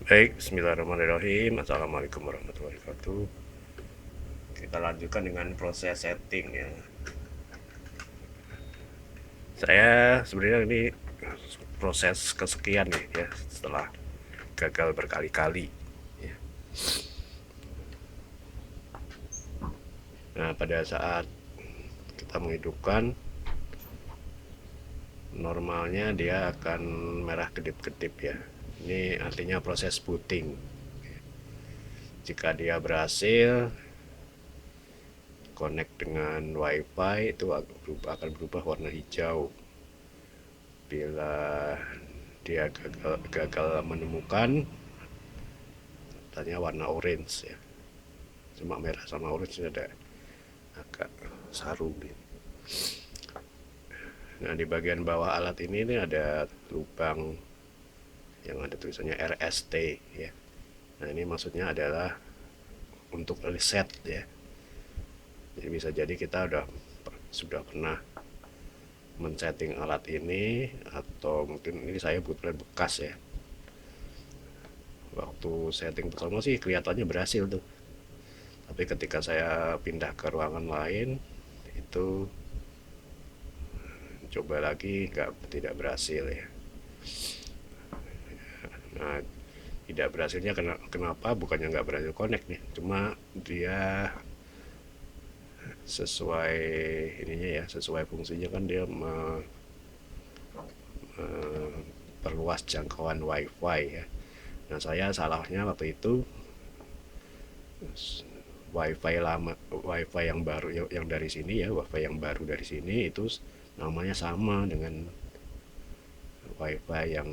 Baik, bismillahirrahmanirrahim. Assalamualaikum warahmatullahi wabarakatuh. Kita lanjutkan dengan proses setting ya. Saya sebenarnya ini proses kesekian nih ya setelah gagal berkali-kali. Ya. Nah, pada saat kita menghidupkan, normalnya dia akan merah kedip-kedip ya. Ini artinya proses booting. Jika dia berhasil connect dengan WiFi, itu akan berubah warna hijau. Bila dia gagal menemukan, tanya warna orange ya. Cuma merah sama orange ada agak saru gitu. Nah, di bagian bawah alat ini ada lubang yang ada tulisannya RST ya. Nah, ini maksudnya adalah untuk reset ya. Jadi bisa jadi kita sudah pernah men-setting alat ini, atau mungkin ini saya butuh bekas ya. Waktu setting pertama sih kelihatannya berhasil tuh. Tapi ketika saya pindah ke ruangan lain, itu coba lagi tidak berhasil ya. Nah, tidak berhasilnya kenapa? Bukannya nggak berhasil connect nih, cuma dia sesuai ininya ya, sesuai fungsinya kan dia perluas jangkauan WiFi ya. Nah, saya salahnya waktu itu WiFi lama, WiFi yang baru yang dari sini ya, WiFi yang baru dari sini itu namanya sama dengan WiFi yang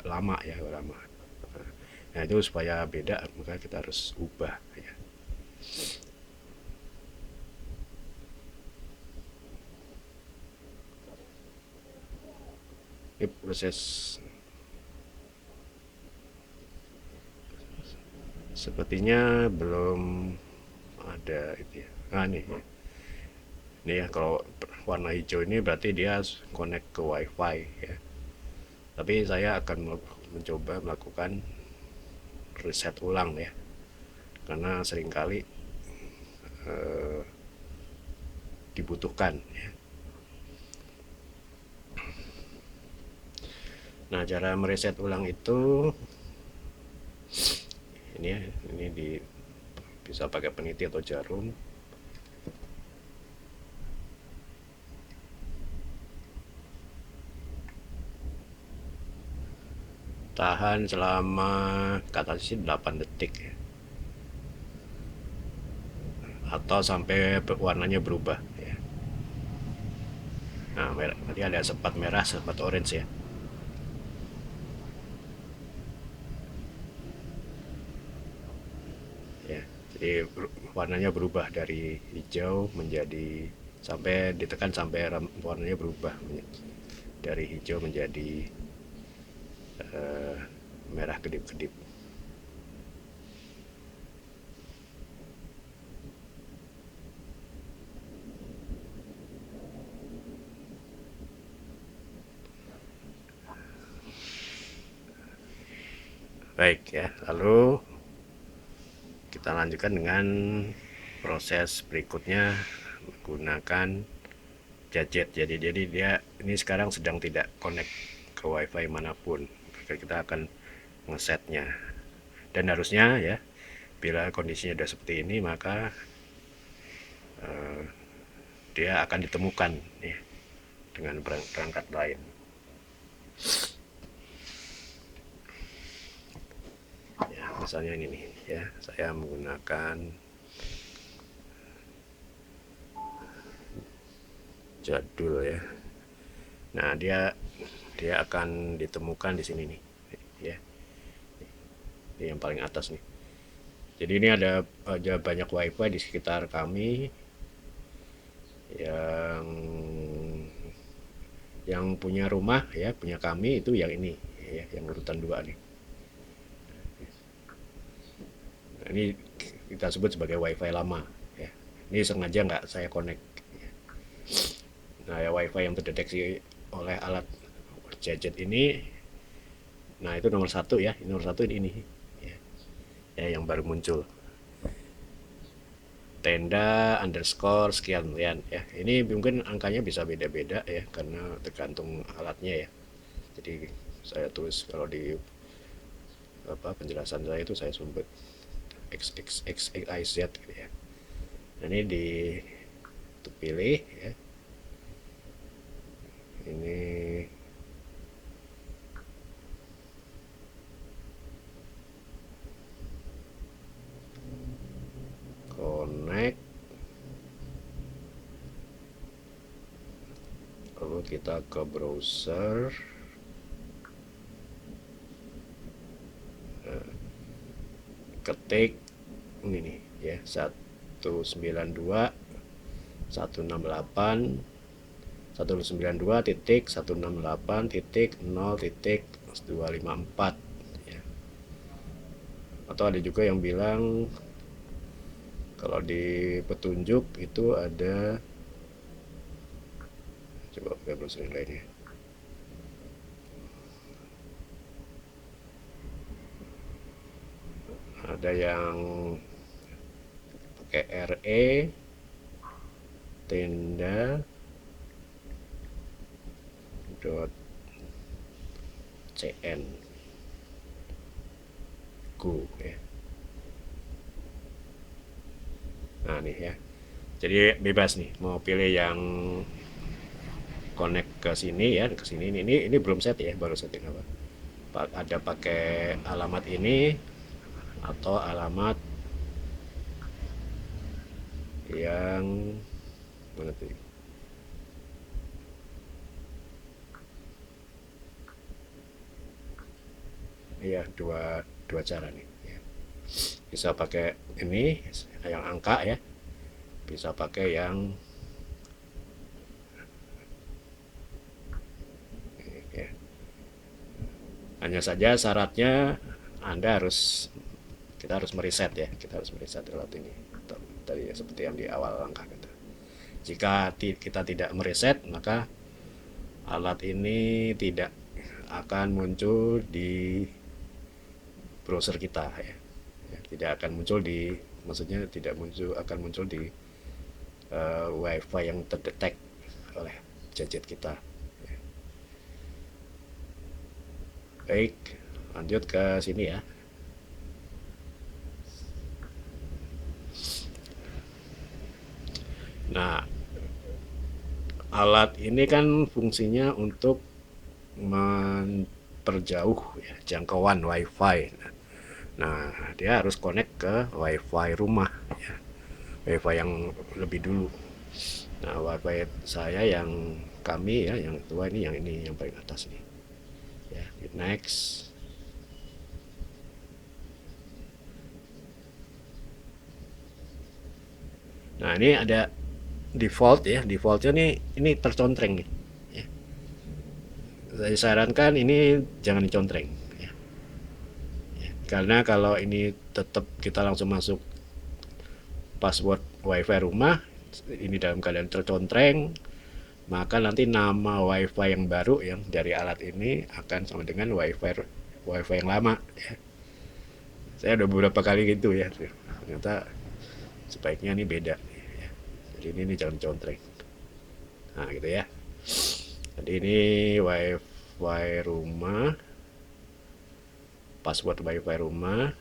lama ya, lama. Nah, itu supaya beda maka kita harus ubah ya. Ini proses sepertinya belum ada itu ya. Nah, ini ya, kalau warna hijau ini berarti dia connect ke WiFi ya. Tapi saya akan mencoba melakukan reset ulang ya, karena seringkali eh, dibutuhkan ya. Nah, cara mereset ulang itu ini ya, bisa pakai peniti atau jarum. Tahan selama kata sih 8 detik ya. Atau sampai warnanya berubah ya. Nah, tadi ada sempat merah, sempat orange ya. Ya, jadi warnanya berubah dari hijau menjadi, sampai ditekan sampai warnanya berubah dari hijau menjadi merah kedip-kedip. Baik ya, lalu kita lanjutkan dengan proses berikutnya menggunakan gadget. Jadi dia ini sekarang sedang tidak connect ke WiFi manapun. Kita akan ngesetnya. Dan harusnya ya, bila kondisinya sudah seperti ini maka dia akan ditemukan ya, dengan perangkat lain. Ya, misalnya ini nih ya, saya menggunakan jadul ya. Nah, dia akan ditemukan di sini nih ya. Ini yang paling atas nih. Jadi ini ada banyak WiFi di sekitar kami yang punya rumah ya, punya kami itu yang ini ya, yang urutan 2 nih. Nah, ini kita sebut sebagai WiFi lama ya. Ini sengaja nggak saya connect. Nah, ya, WiFi yang terdeteksi oleh alat gadget ini Nah itu nomor satu ya, nomor satu ini ya, ya yang baru muncul, tenda underscore sekian sekian ya. Ini mungkin angkanya bisa beda-beda ya karena tergantung alatnya ya. Jadi saya tulis kalau di apa penjelasan saya itu saya sumber x x x x y z gitu ya. Nah, ini dipilih ya. Ini connect, lalu kita ke browser, ketik ini nih ya 192.168.168.0.254 ya. Atau ada juga yang bilang kalau di petunjuk itu ada, coba pakai browser yang lainnya, ada yang pakai RE tenda .cn go ya. Nah nih ya, jadi bebas nih mau pilih yang connect ke sini ya, ke sini ini belum set ya, baru setting apa. Ada pakai alamat ini atau alamat yang mana tuh? Iya, dua cara nih. Ya. Bisa pakai ini yang angka ya, bisa pakai yang ya. Hanya saja syaratnya Anda harus kita harus mereset ya, kita harus mereset alat ini. Tadi ya, seperti yang di awal langkah kita. Jika kita tidak mereset, maka alat ini tidak akan muncul di browser kita ya. Ya, tidak akan muncul di, maksudnya tidak muncul, akan muncul di wifi yang terdetek oleh gadget kita. Ya. Baik, lanjut ke sini ya. Nah, alat ini kan fungsinya untuk memperjauh ya, jangkauan wifi. Nah, dia harus connect ke wifi rumah ya, wifi yang lebih dulu. Nah, wifi saya yang kami ya, yang tua ini yang paling atas nih. Ya, next. Nah, ini ada default ya, defaultnya nih ini tercontreng nih. Ya. Saya sarankan ini jangan dicontreng. Ya. Ya. Karena kalau ini tetap kita langsung masuk password wifi rumah, ini dalam keadaan tercontreng, maka nanti nama wifi yang baru yang dari alat ini akan sama dengan wifi yang lama ya. Saya udah beberapa kali gitu ya, ternyata sebaiknya ini beda ya. Jadi ini jangan contreng. Nah gitu ya, jadi ini wifi rumah, password wifi rumah.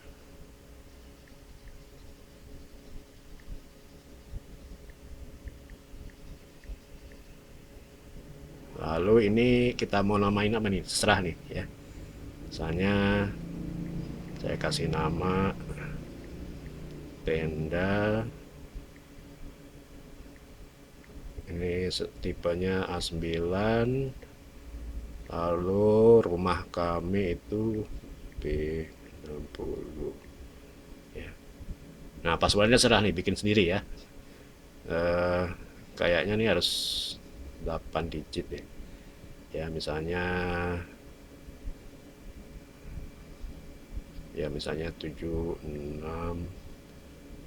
Lalu ini kita mau namain apa nih, terserah nih ya. Misalnya saya kasih nama tenda, ini tipenya A9, lalu rumah kami itu B60 ya. Nah passwordnya serah nih, bikin sendiri ya. eh, Kayaknya nih harus 8 digit ya. Ya misalnya 76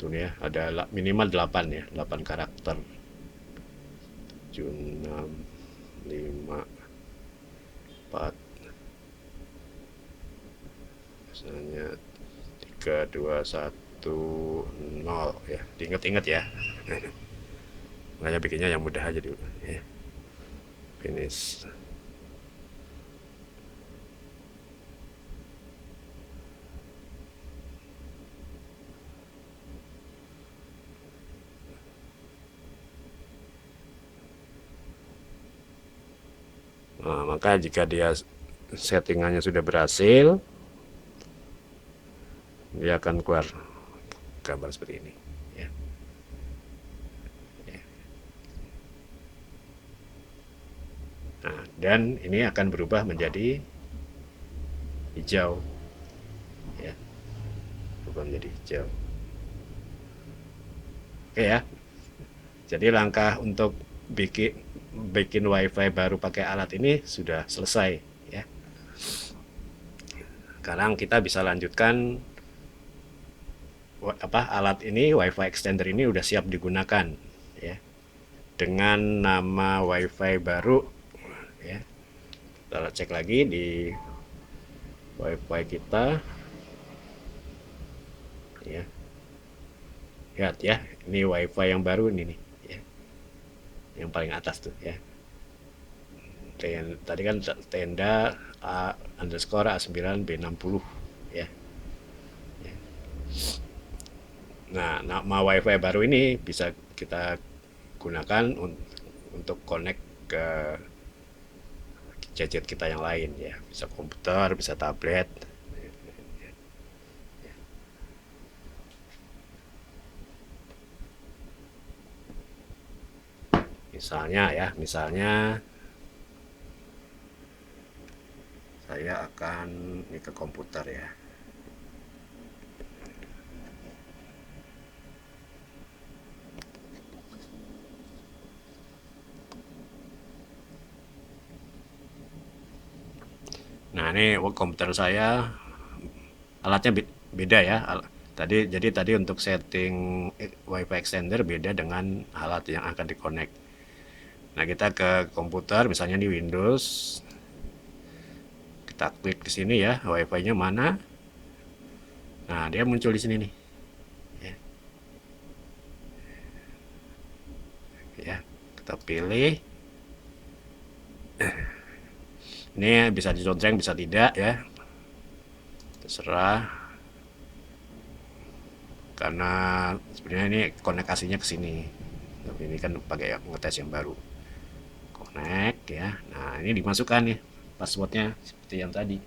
tuh nih ya, ada minimal 8 ya, 8 karakter. 76 5 4 misalnya 3210 ya, diinget-inget ya. Makanya bikinnya yang mudah aja dulu ya. Finish. Nah, maka jika dia settingannya sudah berhasil, dia akan keluar gambar seperti ini ya. Nah, dan ini akan berubah menjadi hijau ya, berubah menjadi hijau. Oke ya, jadi langkah untuk bikin bikin wifi baru pakai alat ini sudah selesai ya. Sekarang kita bisa lanjutkan alat ini, wifi extender ini udah siap digunakan ya, dengan nama wifi baru ya. Kita cek lagi di wifi kita ya. Lihat ya, ini wifi yang baru ini nih ya, yang paling atas tuh ya. Tadi kan tenda A_A9B60 ya. Nah, nama wifi baru ini bisa kita gunakan untuk connect ke gadget kita yang lain ya, bisa komputer, bisa tablet. Misalnya saya akan ini ke komputer ya. Nah, ini komputer saya alatnya beda ya. Jadi tadi untuk setting wifi extender beda dengan alat yang akan di-connect. Nah, kita ke komputer, misalnya di Windows, kita klik di sini ya, wifi-nya mana. Nah, dia muncul di sini nih. Ya, kita pilih. Ini bisa dicontreng, bisa tidak ya, terserah. Karena sebenarnya ini konektasinya ke sini, tapi ini kan pakai ngetes yang baru. Connect ya. Nah, ini dimasukkan nih passwordnya seperti yang tadi.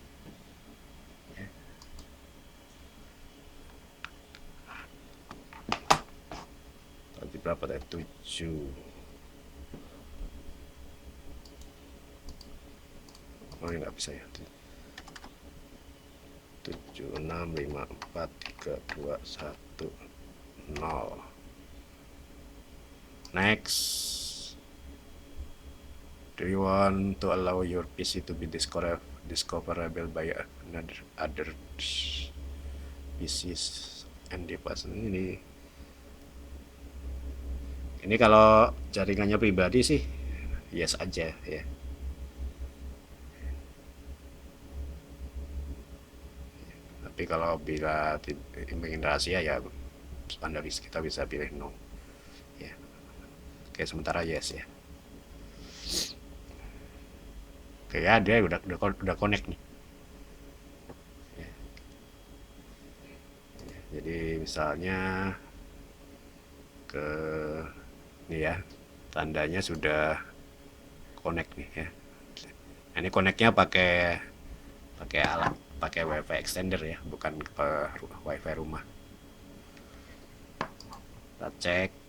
Tadi berapa tadi? 7. Oh, ini nggak bisa ya. 7654321 Next. Do you want to allow your PC to be discoverable by other PCs and devices? Ini kalau jaringannya pribadi sih yes aja ya. Tapi kalau bila ingin rahasia ya standar kita bisa pilih no ya. Oke, sementara yes ya. Oke ya, dia udah connect nih. Jadi misalnya ke ini ya, tandanya sudah connect nih ya. Nah, ini connectnya pakai alat, pakai wifi extender ya, bukan ke wifi rumah. Kita cek.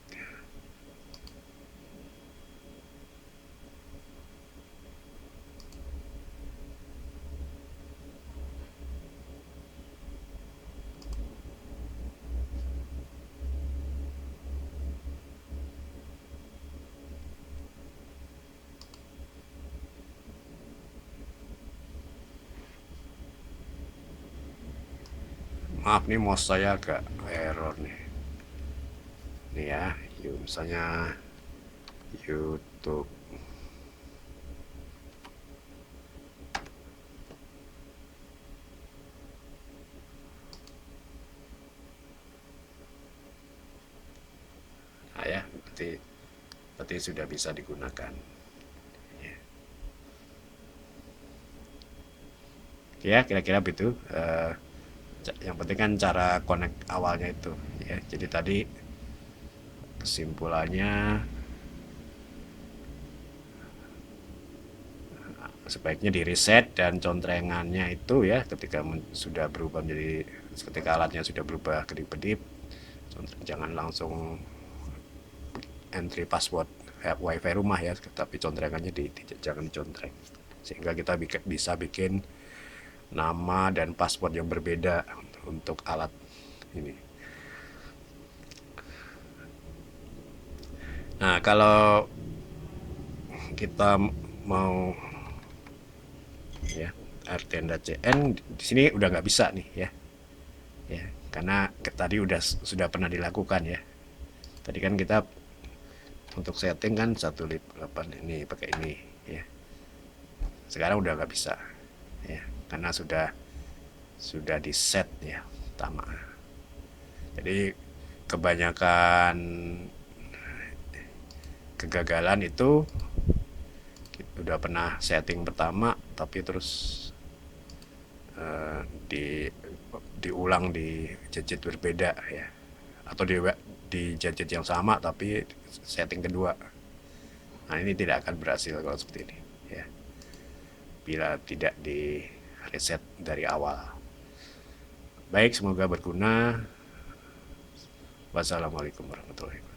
Maaf nih, mouse saya agak error nih. Nih ya, misalnya YouTube. berarti sudah bisa digunakan. Ya kira-kira begitu. Yang penting kan cara connect awalnya itu ya. Jadi tadi kesimpulannya sebaiknya di reset, dan contrengannya itu ya ketika sudah berubah menjadi, ketika alatnya sudah berubah kedip-kedip, jangan langsung entry password wifi rumah ya, tapi contrengannya jangan dicontreng, sehingga kita bisa bikin nama dan password yang berbeda untuk alat ini. Nah, kalau kita mau ya RTN.cn di sini udah nggak bisa nih ya, karena tadi sudah pernah dilakukan ya. Tadi kan kita untuk setting kan 158 ini pakai ini ya. Sekarang udah nggak bisa ya, karena sudah di set ya pertama. Jadi kebanyakan kegagalan itu udah pernah setting pertama tapi terus di diulang di gadget berbeda ya, atau di gadget yang sama tapi setting kedua. Nah, ini tidak akan berhasil kalau seperti ini ya, bila tidak di reset dari awal. Baik, semoga berguna. Wassalamualaikum warahmatullahi wabarakatuh.